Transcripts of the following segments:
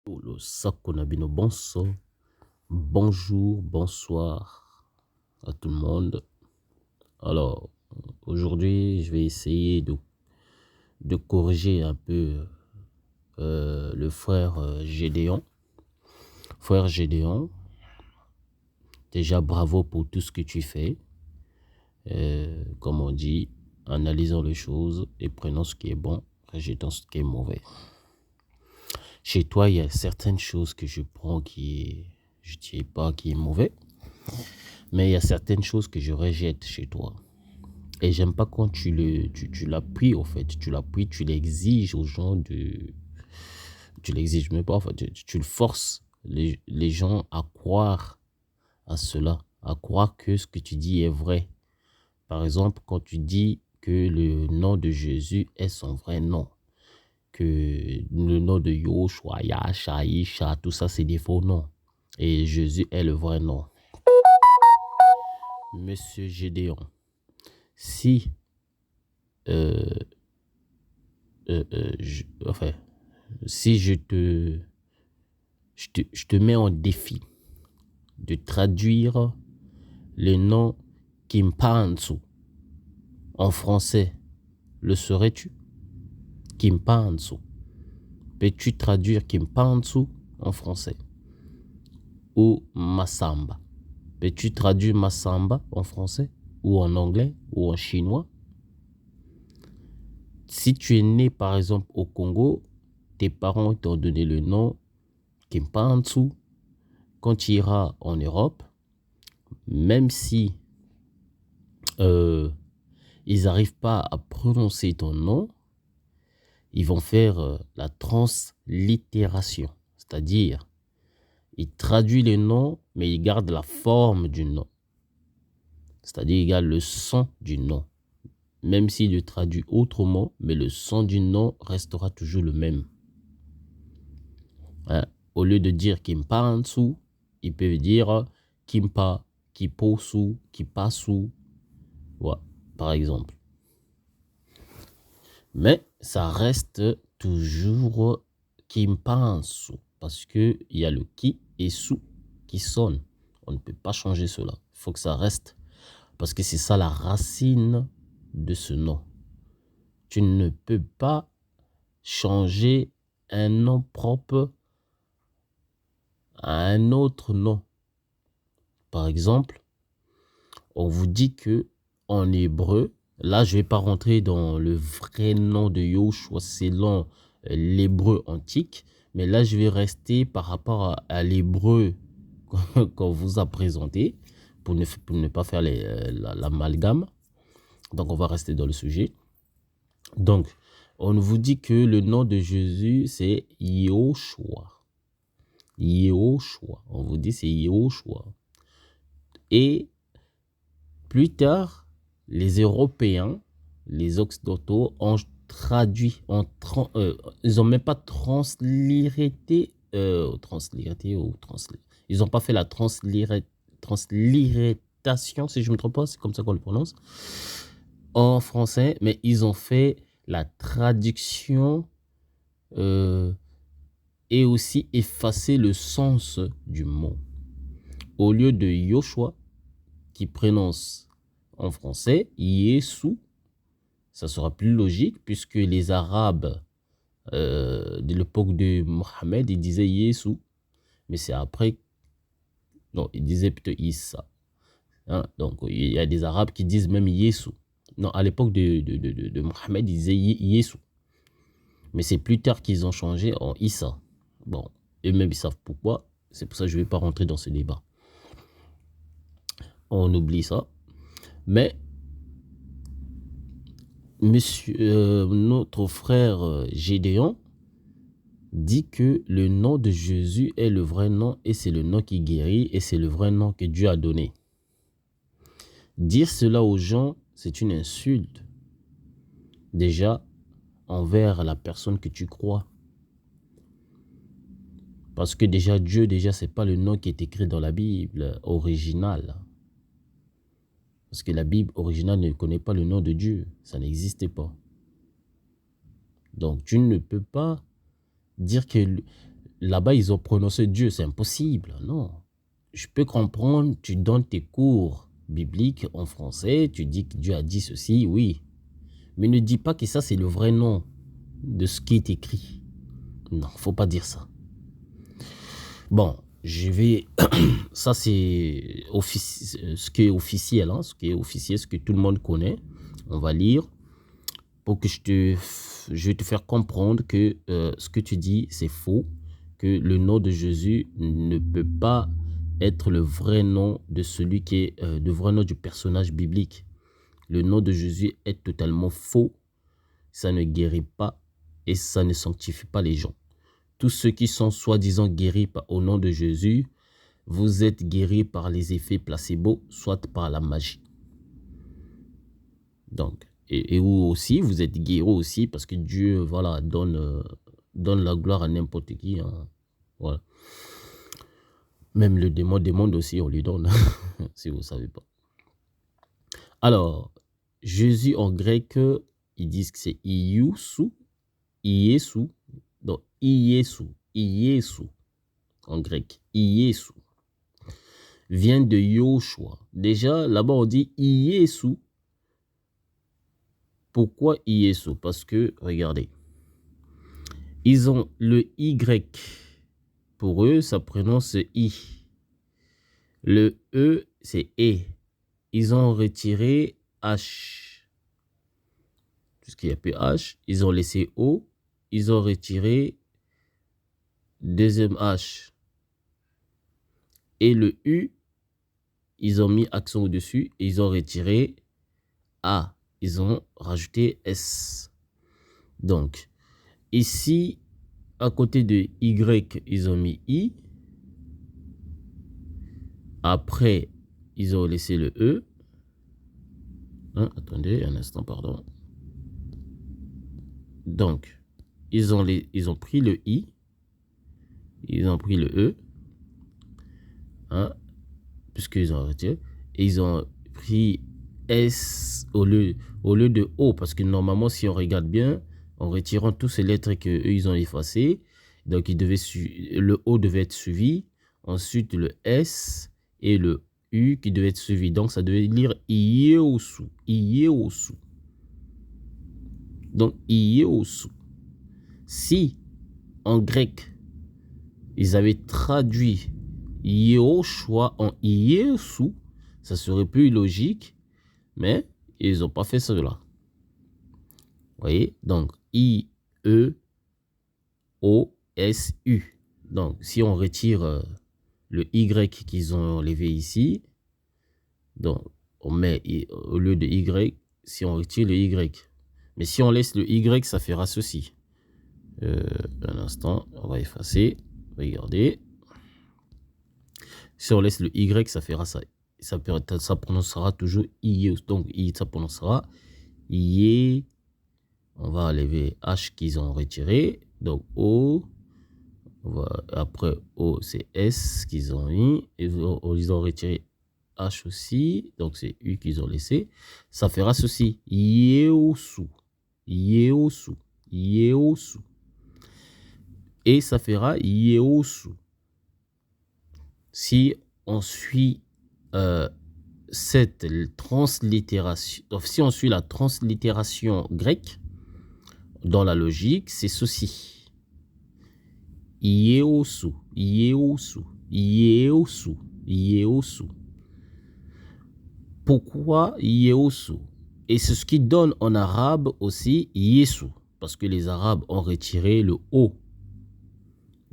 Le Sakonabino Bonso, bonjour, bonsoir à tout le monde. Alors, aujourd'hui, je vais essayer de corriger un peu le frère Gédéon. Frère Gédéon, déjà bravo pour tout ce que tu fais. Comme on dit, analysons les choses et prenons ce qui est bon, rejetons ce qui est mauvais. Chez toi, il y a certaines choses que je prends je ne dirais pas qui est mauvais, mais il y a certaines choses que je rejette chez toi. Et j'aime pas quand tu l'appuies, au fait. Tu l'appuies, tu l'exiges aux gens de... Tu l'exiges même pas, en fait. Tu le forces les gens à croire à cela, à croire que ce que tu dis est vrai. Par exemple, quand tu dis que le nom de Jésus est son vrai nom, que le nom de Yoshua, Yasha, Isha, tout ça, c'est des faux noms. Et Jésus est le vrai nom. Monsieur Gédéon, si enfin, si je te mets en défi de traduire le nom Kimpanzu en français, le saurais-tu? Kimpanzu. Peux-tu traduire Kimpanzu en français? Ou Masamba? Peux-tu traduire Masamba en français? Ou en anglais? Ou en chinois? Si tu es né par exemple au Congo, tes parents t'ont donné le nom Kimpanzu. Quand tu iras en Europe, même si ils n'arrivent pas à prononcer ton nom, ils vont faire la translittération. C'est-à-dire, ils traduisent le nom, mais ils gardent la forme du nom. C'est-à-dire, ils gardent le son du nom. Même s'ils le traduisent autrement, mais le son du nom restera toujours le même. Hein? Au lieu de dire Kimpanzu, ils peuvent dire Kimpa, Kiposu, Kipasu, ouais, par exemple. Mais ça reste toujours Kimpanzu parce qu'il y a le ki et su qui sonne. On ne peut pas changer cela. Il faut que ça reste parce que c'est ça la racine de ce nom. Tu ne peux pas changer un nom propre à un autre nom. Par exemple, on vous dit que en hébreu, là je ne vais pas rentrer dans le vrai nom de Yoshua selon l'hébreu antique, mais là je vais rester par rapport à l'hébreu qu'on vous a présenté pour ne pas faire l'amalgame. Donc on va rester dans le sujet. Donc on vous dit que le nom de Jésus c'est Yoshua. Yoshua. On vous dit c'est Yoshua. Et plus tard, les Européens, les Occidentaux ont traduit, ils n'ont même pas translitéré, ils n'ont pas fait la translitération, si je ne me trompe pas, c'est comme ça qu'on le prononce, en français, mais ils ont fait la traduction et aussi effacer le sens du mot. Au lieu de Yoshua, qui prononce en français, Yesu, ça sera plus logique puisque les Arabes de l'époque de Mohammed, ils disaient Yesu, mais c'est après, non, ils disaient plutôt Issa. Hein? Donc il y a des Arabes qui disent même Yesu. Non, à l'époque de Mohammed, ils disaient Yesu. Mais c'est plus tard qu'ils ont changé en Issa. Bon, eux-mêmes ils savent pourquoi, c'est pour ça que je ne vais pas rentrer dans ce débat. On oublie ça. Mais notre frère Gédéon dit que le nom de Jésus est le vrai nom et c'est le nom qui guérit et c'est le vrai nom que Dieu a donné. Dire cela aux gens, c'est une insulte. Déjà, envers la personne que tu crois. Parce que déjà, Dieu, c'est pas le nom qui est écrit dans la Bible originale. Parce que la Bible originale ne connaît pas le nom de Dieu. Ça n'existait pas. Donc, tu ne peux pas dire que là-bas, ils ont prononcé Dieu. C'est impossible. Non. Je peux comprendre, tu donnes tes cours bibliques en français, tu dis que Dieu a dit ceci, oui. Mais ne dis pas que ça, c'est le vrai nom de ce qui est écrit. Non, faut pas dire ça. Bon, je vais... ça, c'est ce qui est officiel, hein, ce qui est officiel, ce que tout le monde connaît. On va lire pour que je vais te faire comprendre que ce que tu dis, c'est faux, que le nom de Jésus ne peut pas être le vrai nom de celui qui est le vrai nom du personnage biblique. Le nom de Jésus est totalement faux, ça ne guérit pas et ça ne sanctifie pas les gens. Tous ceux qui sont soi-disant guéris au nom de Jésus, vous êtes guéris par les effets placebo, soit par la magie. Donc, et vous aussi, vous êtes guéris aussi parce que Dieu, voilà, donne la gloire à n'importe qui. Hein. Voilà. Même le démon aussi, on lui donne, si vous ne savez pas. Alors, Jésus en grec, ils disent que c'est Iesu, donc Iesu, en grec, Iesu, vient de Yoshua. Déjà, là-bas, on dit Iesu. Pourquoi Iesu? Parce que, regardez, ils ont le Y. Pour eux, ça prononce I. Le E, c'est E. Ils ont retiré H. Puisqu'il n'y a plus H, ils ont laissé O. Ils ont retiré deuxième H. Et le U, ils ont mis accent au-dessus et ils ont retiré A. Ils ont rajouté S. Donc, ici, à côté de Y, ils ont mis I. Après, ils ont laissé le E. Hein, attendez un instant, pardon. Donc, ils ont pris le I. Ils ont pris le E. Hein, puisqu'ils ont arrêté. Et ils ont pris S au lieu de O. Parce que normalement, si on regarde bien, en retirant toutes ces lettres qu'eux, ils ont effacées, donc le O devait être suivi. Ensuite, le S et le U qui devait être suivi. Donc, ça devait lire Ieosu. Ieosu. Donc, Ieosu. Si, en grec, ils avaient traduit Yehoshua en Iesu, ça serait plus logique, mais ils n'ont pas fait cela. Vous voyez? Donc, I-E-O-S-U. Donc, si on retire le Y qu'ils ont enlevé ici, donc on met au lieu de Y, si on retire le Y. Mais si on laisse le Y, ça fera ceci. Un instant, on va effacer. Regardez. Si on laisse le Y, ça fera ça. Ça prononcera toujours I. Donc, ça prononcera I. On va enlever H qu'ils ont retiré. Donc, O. Après, O, c'est S qu'ils ont mis. Et ils ont retiré H aussi. Donc, c'est U qu'ils ont laissé. Ça fera ceci. Yeosu. Yeosu. Yeosu. Et ça fera Yeosu. Si on suit cette translittération, si on suit la translittération grecque, dans la logique, c'est ceci. Ieosu, Ieosu, Ieosu, Ieosu. Pourquoi Ieosu? Et c'est ce qui donne en arabe aussi Yesu, parce que les Arabes ont retiré le O.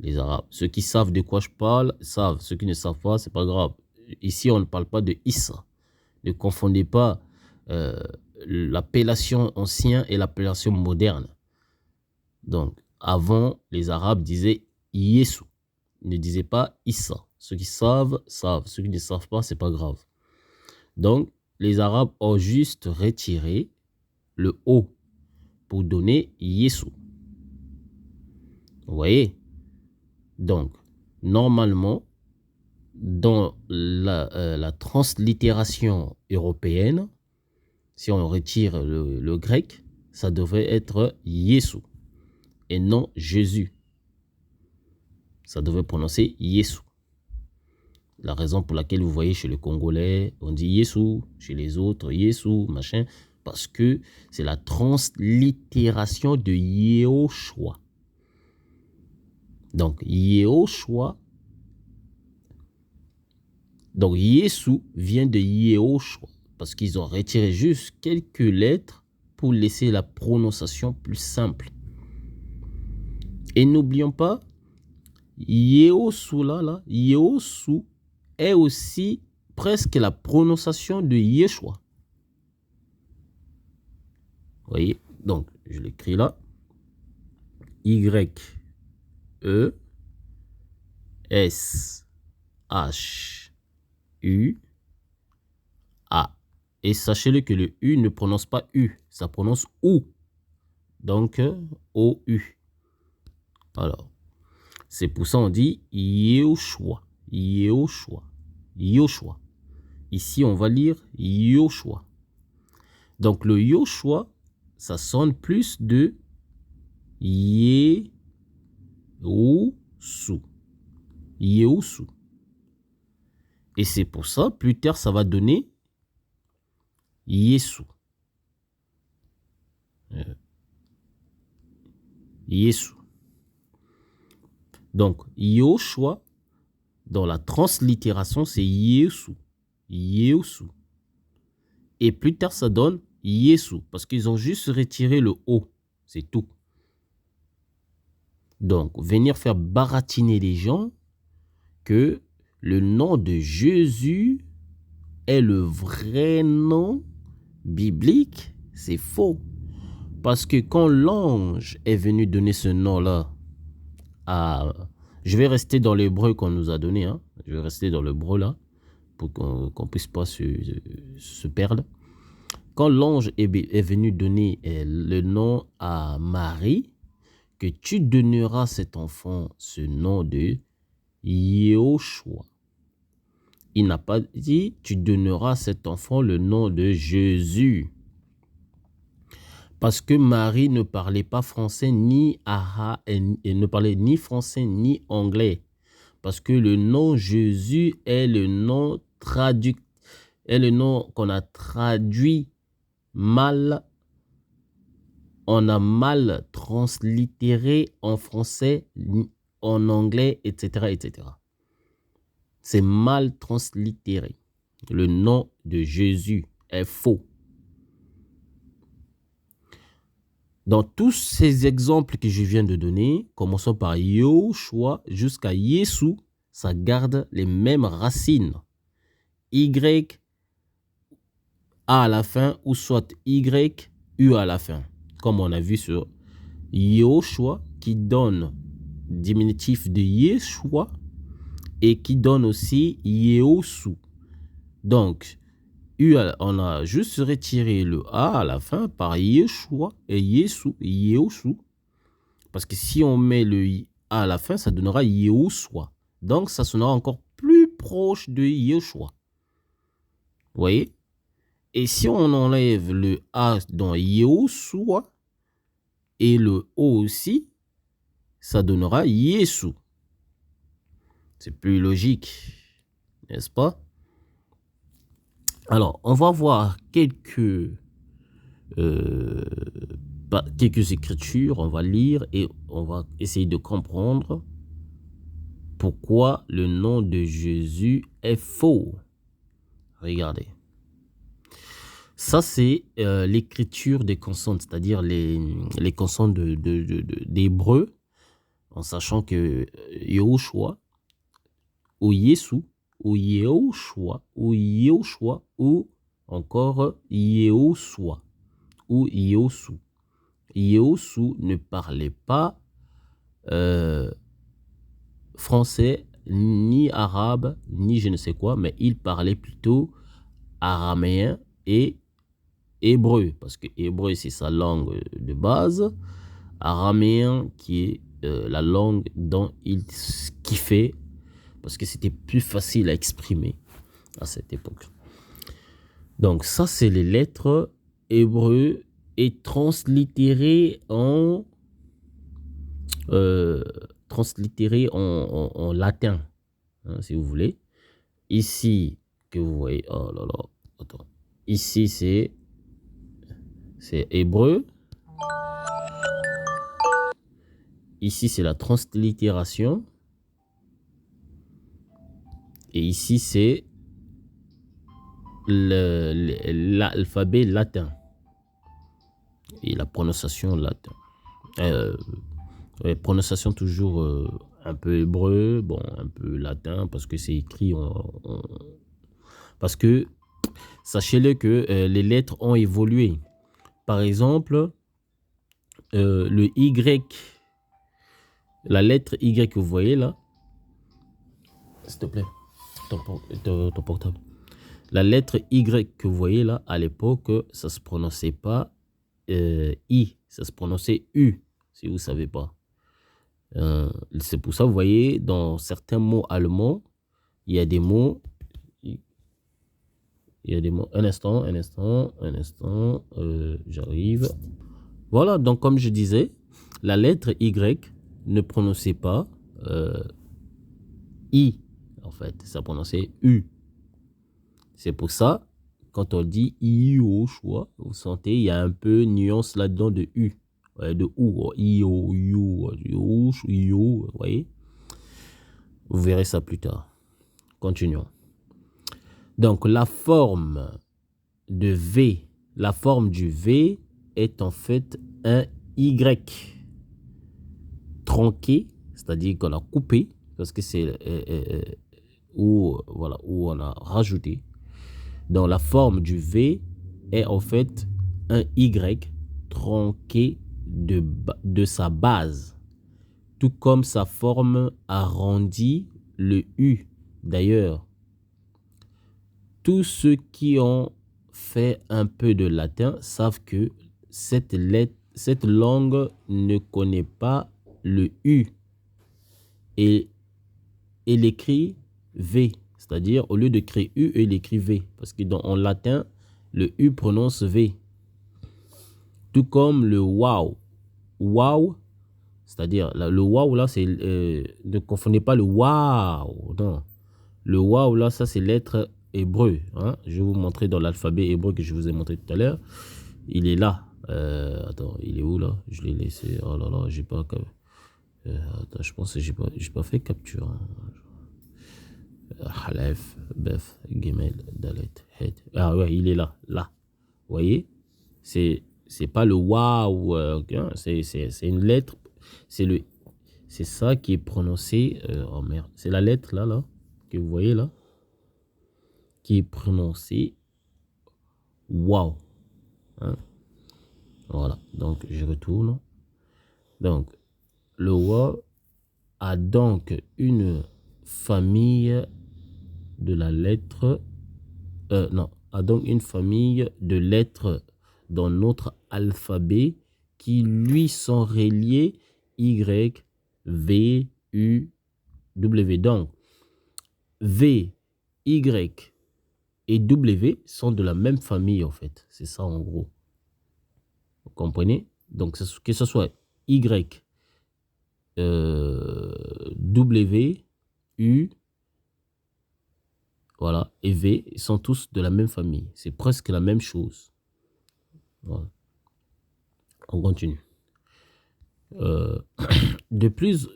Les Arabes, ceux qui savent de quoi je parle, savent. Ceux qui ne savent pas, c'est pas grave. Ici, on ne parle pas de Issa. Ne confondez pas l'appellation ancienne et l'appellation moderne. Donc, avant, les Arabes disaient Yesu. Ils ne disaient pas Issa. Ceux qui savent, savent. Ceux qui ne savent pas, c'est pas grave. Donc, les Arabes ont juste retiré le O pour donner Yesu. Vous voyez? Donc, normalement, dans la translittération européenne, si on retire le grec, ça devrait être Yesu et non Jésus. ça devait prononcer Yesu. La raison pour laquelle vous voyez chez les Congolais, on dit Yesu, chez les autres, Yesu, machin, parce que c'est la translittération de Yehoshua. Donc, Yehoshua, donc Yesu vient de Yehoshua, parce qu'ils ont retiré juste quelques lettres pour laisser la prononciation plus simple. Et n'oublions pas, Yehosu là, Yehosu est aussi presque la prononciation de Yeshua. Vous voyez, donc je l'écris là. Y-E-S-H-U-A. Et sachez-le que le U ne prononce pas U, ça prononce OU. Donc, O-U. Alors, c'est pour ça qu'on dit Yehoshua. Yehoshua. Yoshua. Ici, on va lire Yoshua. Donc, le Yoshua, ça sonne plus de Yehosu. Yehosu. Et c'est pour ça, plus tard, ça va donner Yesu. Yesu. Donc, Yoshua, dans la translittération, c'est Yesu. Yesu. Et plus tard, ça donne Yesu. Parce qu'ils ont juste retiré le O. C'est tout. Donc, venir faire baratiner les gens que le nom de Jésus est le vrai nom biblique, c'est faux. Parce que quand l'ange est venu donner ce nom-là à... Je vais rester dans l'hébreu qu'on nous a donné. Hein. Je vais rester dans l'hébreu là, pour qu'on ne puisse pas se perdre. Quand l'ange est venu donner le nom à Marie, que tu donneras à cet enfant ce nom de Yehoshua. Il n'a pas dit tu donneras à cet enfant le nom de Jésus. Parce que Marie ne parlait pas français ni elle ne parlait ni français ni anglais. Parce que le nom Jésus est le nom qu'on a traduit mal. On a mal translittéré en français, en anglais, etc., etc. C'est mal translittéré. Le nom de Jésus est faux. Dans tous ces exemples que je viens de donner, commençons par Yoshua jusqu'à Yesu, ça garde les mêmes racines. Y, A à la fin, ou soit Y, U à la fin. Comme on a vu sur Yoshua, qui donne diminutif de Yeshua, et qui donne aussi Yehosu. Donc, on a juste retiré le A à la fin par Yeshua et Yehosu. Parce que si on met le A à la fin, ça donnera Yehoshua. Donc, ça sonnera encore plus proche de Yeshua. Vous voyez? Et si on enlève le A dans Yehoshua et le O aussi, ça donnera Yesu. C'est plus logique, n'est-ce pas? Alors, on va voir quelques écritures, on va lire et on va essayer de comprendre pourquoi le nom de Jésus est faux. Regardez. Ça, c'est l'écriture des consonnes, c'est-à-dire les consonnes d'hébreu, en sachant que Yehoshua, ou Yesu, ou Yehoshua, ou encore Yehosua, ou Yehosu. Yehosu ne parlait pas français, ni arabe, ni je ne sais quoi, mais il parlait plutôt araméen et hébreu, parce que hébreu, c'est sa langue de base, araméen qui est la langue dont il kiffait, parce que c'était plus facile à exprimer à cette époque. Donc ça, c'est les lettres hébreux et translittérées en translittéré en latin, hein, si vous voulez. Ici, que vous voyez, oh là là, attends. Ici, c'est hébreu. Ici, c'est la translittération. Et ici, c'est l'alphabet latin. Et la prononciation latin. Prononciation toujours un peu hébreu, bon, un peu latin, parce que c'est écrit parce que, sachez-le que les lettres ont évolué. Par exemple, le Y, la lettre Y que vous voyez là, s'il te plaît, ton portable. La lettre Y que vous voyez là, à l'époque, ça se prononçait pas I, ça se prononçait U, si vous ne savez pas. C'est pour ça, vous voyez, dans certains mots allemands, il y a des mots. Un instant, j'arrive. Voilà, donc comme je disais, la lettre Y ne prononçait pas I, en fait, ça prononçait U. C'est pour ça, quand on dit I, O, choix, vous sentez, il y a un peu nuance là-dedans de U. De OU, I, O, U, vous voyez. Vous verrez ça plus tard. Continuons. Donc, la forme de V, la forme du V est en fait un Y tronqué, c'est-à-dire qu'on a coupé, parce que c'est où on a rajouté. Donc, la forme du V est en fait un Y tronqué de sa base, tout comme sa forme arrondie, le U. D'ailleurs, tous ceux qui ont fait un peu de latin savent que cette langue ne connaît pas le U et elle écrit V, c'est-à-dire au lieu de créer U, elle écrit V, parce que en latin, le U prononce V. Tout comme le wow. Wow, c'est-à-dire le wow là, c'est ne confondez pas le wow, non. Le wow là, ça c'est lettre hébreu. Hein? Je vais vous montrer dans l'alphabet hébreu que je vous ai montré tout à l'heure. Il est là. Attends, il est où là? Je l'ai laissé. Oh là là, j'ai pas. Attends, je pense que j'ai pas fait capture. Hein. Halef, Bef, Gimel, Dalet, Het. Ah ouais, il est là. Là. Vous voyez? C'est pas le waouh. C'est une lettre. C'est ça qui est prononcé. Oh merde. C'est la lettre là, que vous voyez là, qui est prononcée wow. Hein? Voilà. Donc, je retourne. Donc, le wow a donc une famille de la lettre. A donc une famille de lettres dans notre alphabet qui lui sont reliées Y, V, U, W. Donc, V, Y et W sont de la même famille en fait. C'est ça en gros. Vous comprenez? Donc, que ce soit Y, W, U, voilà, et V, ils sont tous de la même famille. C'est presque la même chose. Voilà. On continue. De plus,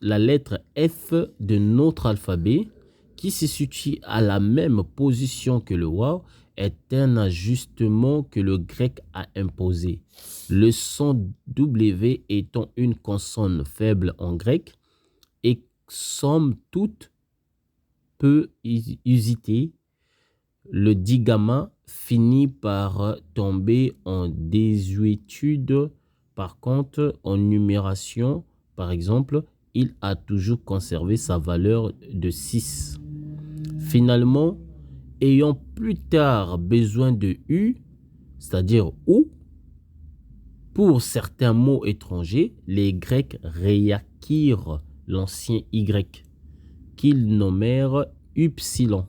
la lettre F de notre alphabet, qui se situe à la même position que le WOW, est un ajustement que le grec a imposé. Le son W étant une consonne faible en grec et somme toute peu usité, le digamma finit par tomber en désuétude. Par contre, en numération, par exemple, il a toujours conservé sa valeur de 6. Finalement, ayant plus tard besoin de U, c'est-à-dire OU, pour certains mots étrangers, les Grecs réacquirent l'ancien Y, qu'ils nommèrent Upsilon,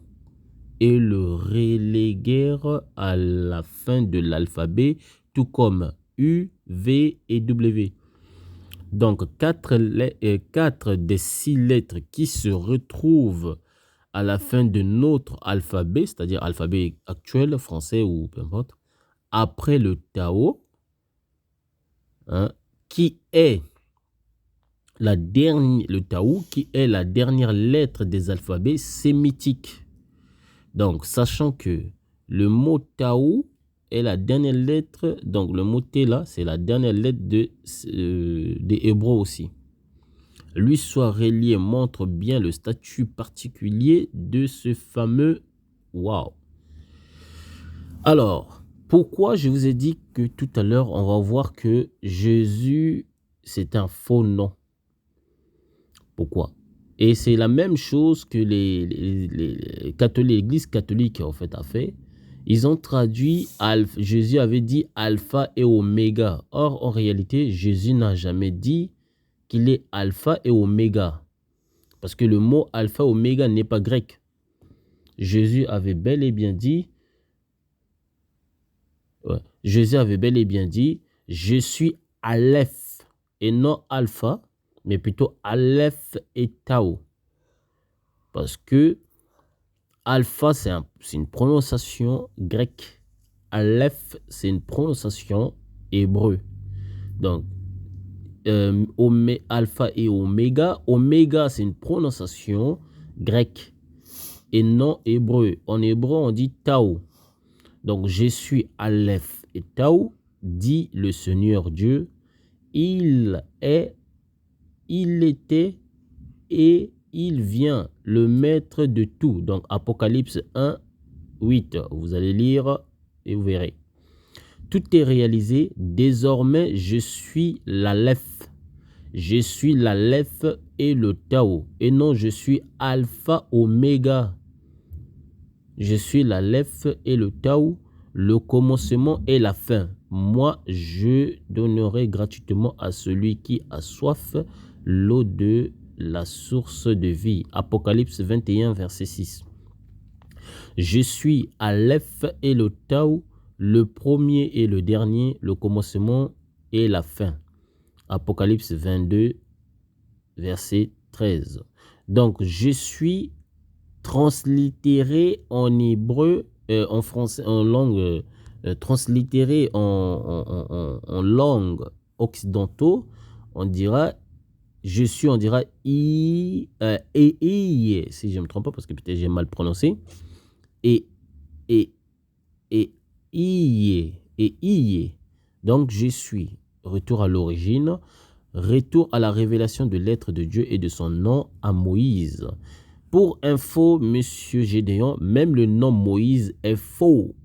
et le reléguèrent à la fin de l'alphabet, tout comme U, V et W. Donc, quatre des 6 lettres qui se retrouvent à la fin de notre alphabet, c'est-à-dire alphabet actuel, français ou peu importe, après le Tao, hein, qui est le Tao, qui est la dernière lettre des alphabets sémitiques. Donc, sachant que le mot Tao est la dernière lettre, donc le mot T là, c'est la dernière lettre des Hébreux aussi. Lui soit relié montre bien le statut particulier de ce fameux Wow. Alors, pourquoi je vous ai dit que tout à l'heure, on va voir que Jésus, c'est un faux nom? Pourquoi? Et c'est la même chose que les catholiques, l'Église catholique en fait a fait. Ils ont traduit, Jésus avait dit alpha et oméga. Or, en réalité, Jésus n'a jamais dit qu'il est alpha et oméga. Parce que le mot alpha et oméga n'est pas grec. Jésus avait bel et bien dit, je suis Aleph et non alpha, mais plutôt Aleph et Tau. Parce que alpha, c'est une prononciation grecque. Aleph, c'est une prononciation hébreu. Donc, alpha et oméga. Oméga, c'est une prononciation grecque et non hébreu. En hébreu, on dit Tau. Donc, je suis Aleph et Tau, dit le Seigneur Dieu. Il est, il était et il vient, le maître de tout. Donc, Apocalypse 1, 8. Vous allez lire et vous verrez. Tout est réalisé. Désormais, je suis l'Aleph. Je suis l'Aleph et le Tao. Et non, je suis Alpha Oméga. Je suis l'Aleph et le Tao, le commencement et la fin. Moi, je donnerai gratuitement à celui qui a soif l'eau de la source de vie. Apocalypse 21, verset 6. Je suis Aleph et le Tao, le premier et le dernier, le commencement et la fin. Apocalypse 22, verset 13. Donc, je suis translittéré en hébreu, en français, en langue, translittéré en langue occidentale, on dira, on dira si je ne me trompe pas, parce que peut-être j'ai mal prononcé, et iye. Donc, je suis, retour à l'origine, retour à la révélation de l'être de Dieu et de son nom à Moïse. Pour info, monsieur Gédéon, même le nom Moïse est faux.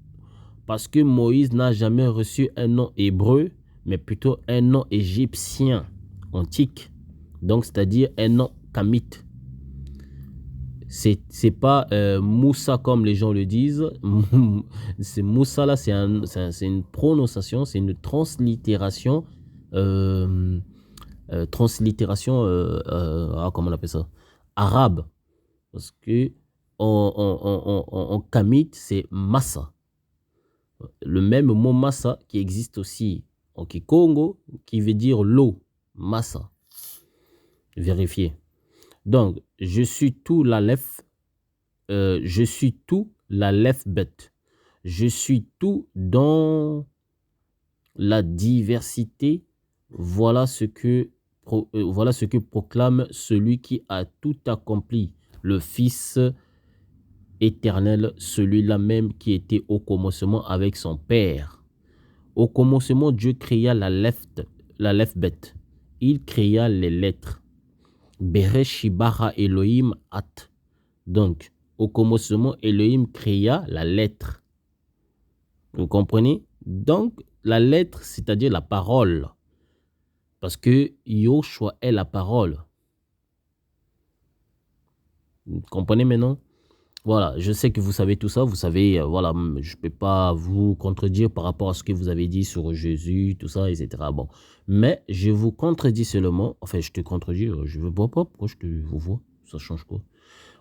Parce que Moïse n'a jamais reçu un nom hébreu, mais plutôt un nom égyptien antique. Donc, c'est-à-dire un nom kamite. C'est pas Moussa comme les gens le disent. C'est Moussa là, c'est une prononciation, c'est une translittération. Comment on appelle ça? Arabe. Parce que en kamite, c'est massa. Le même mot massa qui existe aussi en kikongo, qui veut dire l'eau. Massa. Vérifiez. Donc, je suis tout l'Aleph. Je suis tout l'Aleph bête. Je suis tout dans la diversité. Voilà ce que proclame celui qui a tout accompli. Le Fils éternel, celui-là même qui était au commencement avec son Père. Au commencement, Dieu créa l'Aleph-Bet. Il créa les lettres. Bereshibara Elohim At. Donc, au commencement, Elohim créa la lettre. Vous comprenez? Donc, la lettre, c'est-à-dire la parole. Parce que Yoshua est la parole. Vous comprenez maintenant? Voilà, je sais que vous savez tout ça, vous savez, voilà, je ne peux pas vous contredire par rapport à ce que vous avez dit sur Jésus, tout ça, etc. Bon, mais je vous contredis seulement, enfin, je te contredis, je ne vois pas pourquoi je te vous vois, ça change quoi?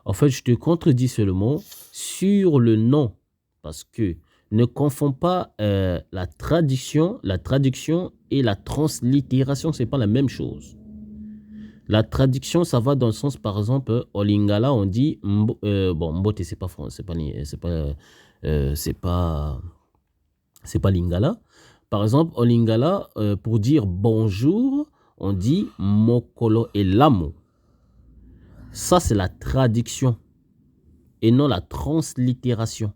En fait, je te contredis seulement sur le nom, parce que ne confonds pas la traduction et la translittération, c'est pas la même chose. La traduction, ça va dans le sens, par exemple, au Lingala, on dit bon, Mbote, c'est pas français, c'est pas Lingala. Par exemple, au Lingala, pour dire bonjour, on dit Mokolo et Lamo. Ça, c'est la traduction et non la translittération.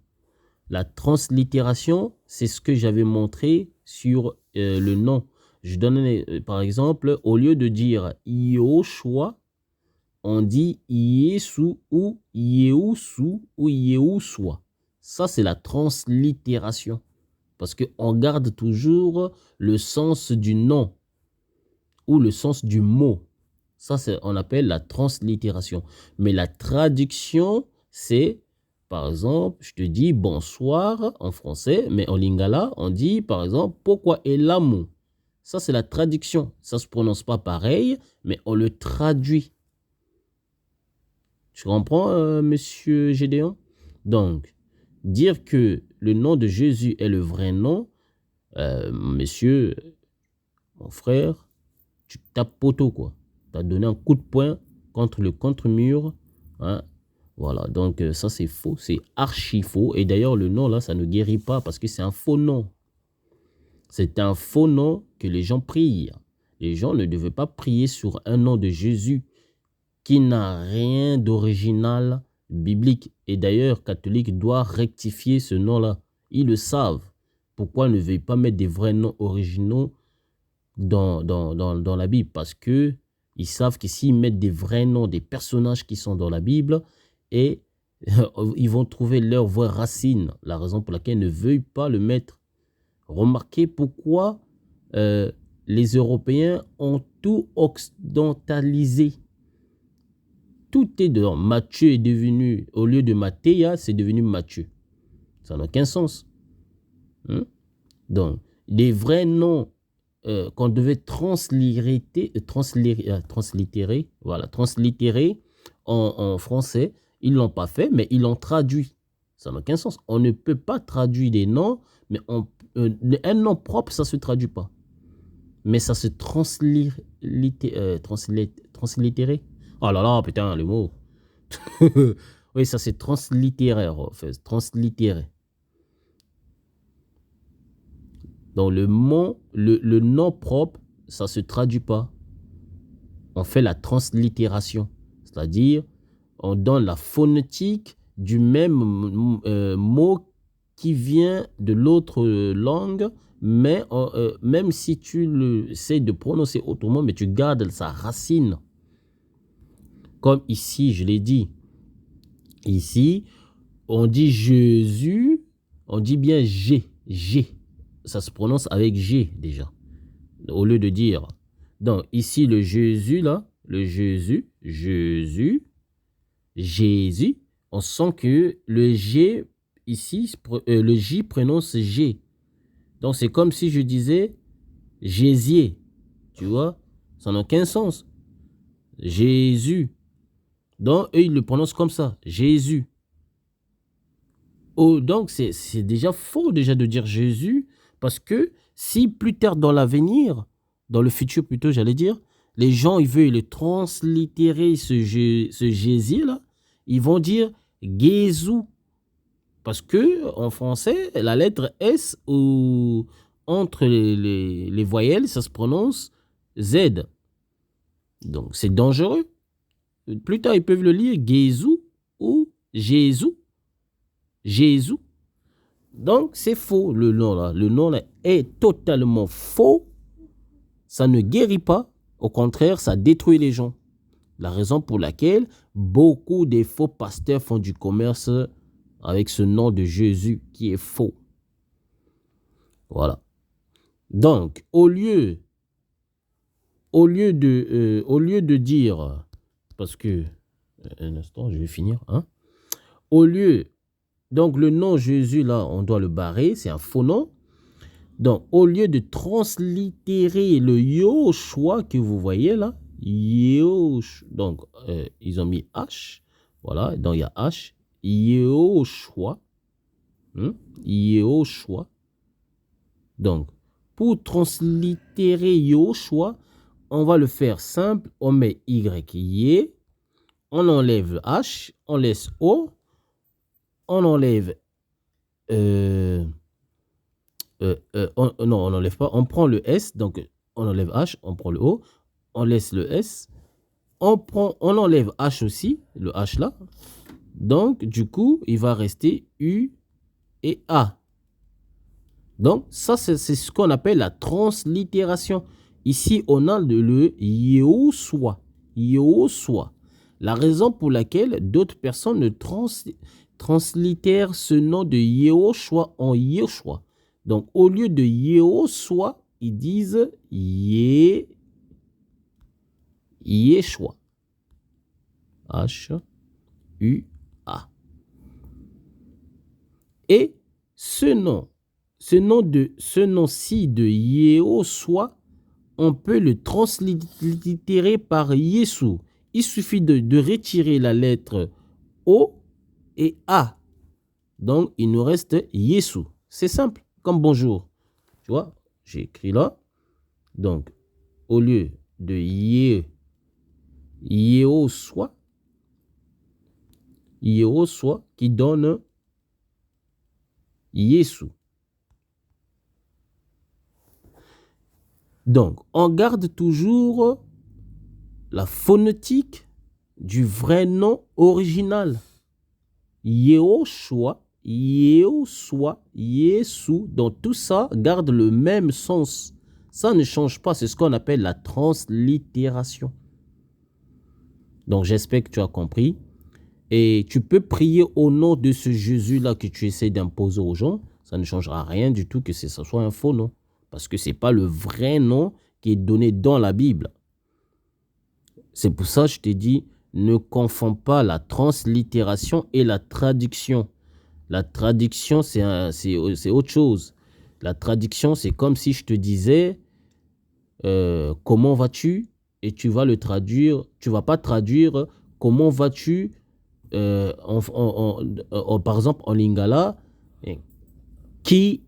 La translittération, c'est ce que j'avais montré sur le nom. Je donne par exemple, au lieu de dire Yoshua, on dit Yesu ou Yehusu ou Yehuswa. Ça, c'est la translittération. Parce qu'on garde toujours le sens du nom ou le sens du mot. Ça, on appelle la translittération. Mais la traduction, c'est, par exemple, je te dis bonsoir en français, mais en lingala, on dit, par exemple, pourquoi est l'amour? Ça, c'est la traduction. Ça ne se prononce pas pareil, mais on le traduit. Tu comprends, monsieur Gédéon? Donc, dire que le nom de Jésus est le vrai nom, monsieur, mon frère, tu tapes poteau, quoi. Tu as donné un coup de poing contre le contre-mur. Hein? Voilà, donc ça c'est faux, c'est archi faux. Et d'ailleurs, le nom là, ça ne guérit pas parce que c'est un faux nom. C'est un faux nom que les gens prient. Les gens ne devaient pas prier sur un nom de Jésus qui n'a rien d'original biblique. Et d'ailleurs, catholique doit rectifier ce nom-là. Ils le savent. Pourquoi ne veulent pas mettre des vrais noms originaux dans la Bible? Parce que ils savent que s'ils mettent des vrais noms des personnages qui sont dans la Bible, et ils vont trouver leur vraie racine, la raison pour laquelle ils ne veulent pas le mettre. Remarquez pourquoi les Européens ont tout occidentalisé. Tout est dedans. Matthieu est devenu, au lieu de Mathéa, c'est devenu Matthieu. Ça n'a aucun sens. Donc, les vrais noms qu'on devait translittérer en français, ils ne l'ont pas fait, mais ils l'ont traduit. Ça n'a aucun sens. On ne peut pas traduire des noms, mais un nom propre, ça ne se traduit pas. Mais ça se translittérer. Oh là là, putain, le mot. Oui, ça c'est translittéraire, en fait. Translittérer. Donc le nom propre, ça ne se traduit pas. On fait la translittération. C'est-à-dire, on donne la phonétique du même mot qui vient de l'autre langue, mais même si tu essaies de prononcer autrement, mais tu gardes sa racine. Comme ici, je l'ai dit. Ici, on dit Jésus, on dit bien G. Ça se prononce avec G déjà, au lieu de dire. Donc ici, le Jésus, là, le Jésus, on sent que le G, ici, le J prononce G. Donc c'est comme si je disais Jésier, tu vois, ça n'a aucun sens. Jésus. Donc eux, ils le prononcent comme ça, Jésus. Oh, donc c'est déjà faux déjà de dire Jésus, parce que si plus tard dans l'avenir, dans le futur plutôt, j'allais dire, les gens ils veulent le translittérer ce Jésus là, ils vont dire Jésus, parce que en français la lettre S ou entre les voyelles ça se prononce Z, donc c'est dangereux. Plus tard ils peuvent le lire Jésus ou Jésus. Jésus. Donc, c'est faux, le nom là. Le nom là est totalement faux. Ça ne guérit pas. Au contraire, ça détruit les gens. La raison pour laquelle beaucoup des faux pasteurs font du commerce avec ce nom de Jésus qui est faux. Voilà. Donc, au lieu de dire, parce que, un instant, je vais finir, hein. Donc, le nom Jésus, là, on doit le barrer. C'est un faux nom. Donc, au lieu de translittérer le Yoshua que vous voyez là, donc, ils ont mis H. Voilà, donc il y a H. Yoshua. Yehoshua. Donc, pour translittérer Yehoshua, on va le faire simple. On met Y, Yé. On enlève le H. On laisse O. On enlève... non, on n'enlève pas. On prend le S. Donc, on enlève H. On prend le O. On laisse le S. On enlève H aussi. Le H là. Donc, du coup, il va rester U et A. Donc, ça, c'est ce qu'on appelle la translittération. Ici, on a le Yehoshua. Yehoshua. La raison pour laquelle d'autres personnes ne translittèrent ce nom de Yehoshua en Yehoshua. Donc, au lieu de Yehoshua, ils disent Yeshua. H-U-A. Et ce nom-ci de Yehoshua, on peut le translittérer par Yeshu. Il suffit de retirer la lettre O et A. Donc, il nous reste Yeshu. C'est simple, comme bonjour. Tu vois, j'ai écrit là. Donc, au lieu de Yehoshua, qui donne Yeshu. Donc, on garde toujours la phonétique du vrai nom original. Yehoshua, Yehoshua, Yeshu. Donc, tout ça garde le même sens. Ça ne change pas. C'est ce qu'on appelle la translittération. Donc, j'espère que tu as compris. Et tu peux prier au nom de ce Jésus-là que tu essaies d'imposer aux gens. Ça ne changera rien du tout que ce soit un faux nom. Parce que ce n'est pas le vrai nom qui est donné dans la Bible. C'est pour ça que je t'ai dit, ne confonds pas la translittération et la traduction. La traduction, c'est autre chose. La traduction, c'est comme si je te disais, comment vas-tu? Et tu vas le traduire, tu ne vas pas traduire comment vas-tu, par exemple en lingala, qui,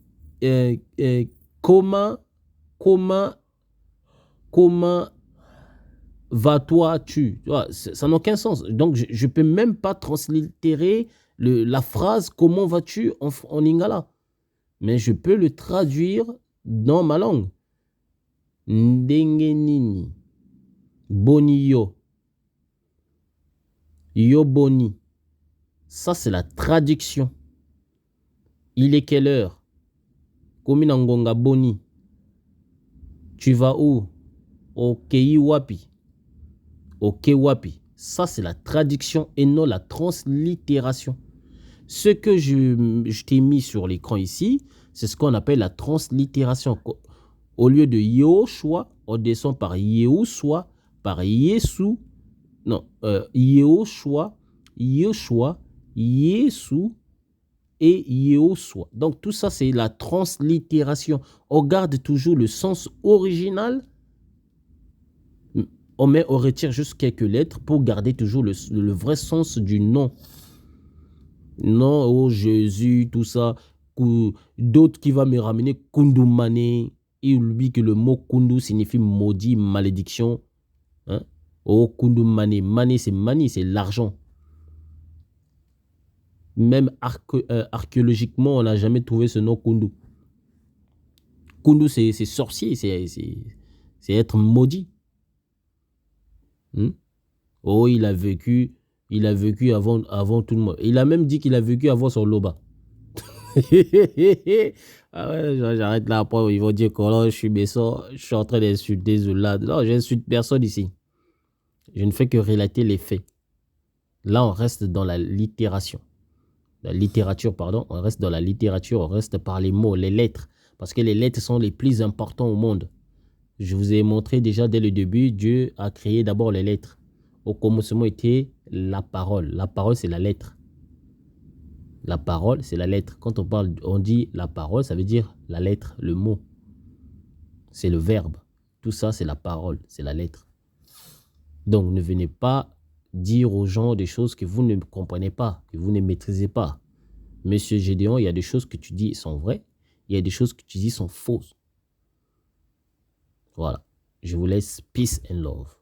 comment vas-toi-tu? Ça n'a aucun sens. Donc, je ne peux même pas translittérer la phrase « Comment vas-tu » en lingala. Mais je peux le traduire dans ma langue. Ndengenini. Boni yo. Yo boni. Ça, c'est la traduction. Il est quelle heure? Kominangonga boni. Tu vas où? Okei wapi. Ok wapi. Ça, c'est la traduction et non la translittération. Ce que je t'ai mis sur l'écran ici, c'est ce qu'on appelle la translittération. Au lieu de Yehoshua, on descend par Yehoshua, par Yeshu, non, Yehoshua, Yeshua, Yeshu et Yehoshua. Donc tout ça, c'est la translittération. On garde toujours le sens original. On retire juste quelques lettres pour garder toujours le vrai sens du nom. Non, oh Jésus, tout ça. D'autres qui vont me ramener Kundumane. Il oublie que le mot Kundu signifie maudit, malédiction. Hein? Oh Kundumane. Mane, c'est mani, c'est l'argent. Même archéologiquement, on n'a jamais trouvé ce nom Kundu. Kundu, c'est sorcier, c'est être maudit. Oh, il a vécu avant tout le monde. Il a même dit qu'il a vécu avant son loba. Ah ouais, j'arrête là, après ils vont dire que là, je suis méchant, je suis en train d'insulter Zola. Non, j'insulte personne ici. Je ne fais que relater les faits. Là, on reste dans la littération. La littérature, pardon. On reste dans la littérature, on reste par les mots, les lettres. Parce que les lettres sont les plus importants au monde. Je vous ai montré déjà dès le début, Dieu a créé d'abord les lettres. Au commencement était la parole. La parole, c'est la lettre. La parole, c'est la lettre. Quand on dit la parole, ça veut dire la lettre, le mot. C'est le verbe. Tout ça, c'est la parole, c'est la lettre. Donc, ne venez pas dire aux gens des choses que vous ne comprenez pas, que vous ne maîtrisez pas. Monsieur Gédéon, il y a des choses que tu dis sont vraies. Il y a des choses que tu dis sont fausses. Voilà. Je vous laisse. Peace and love.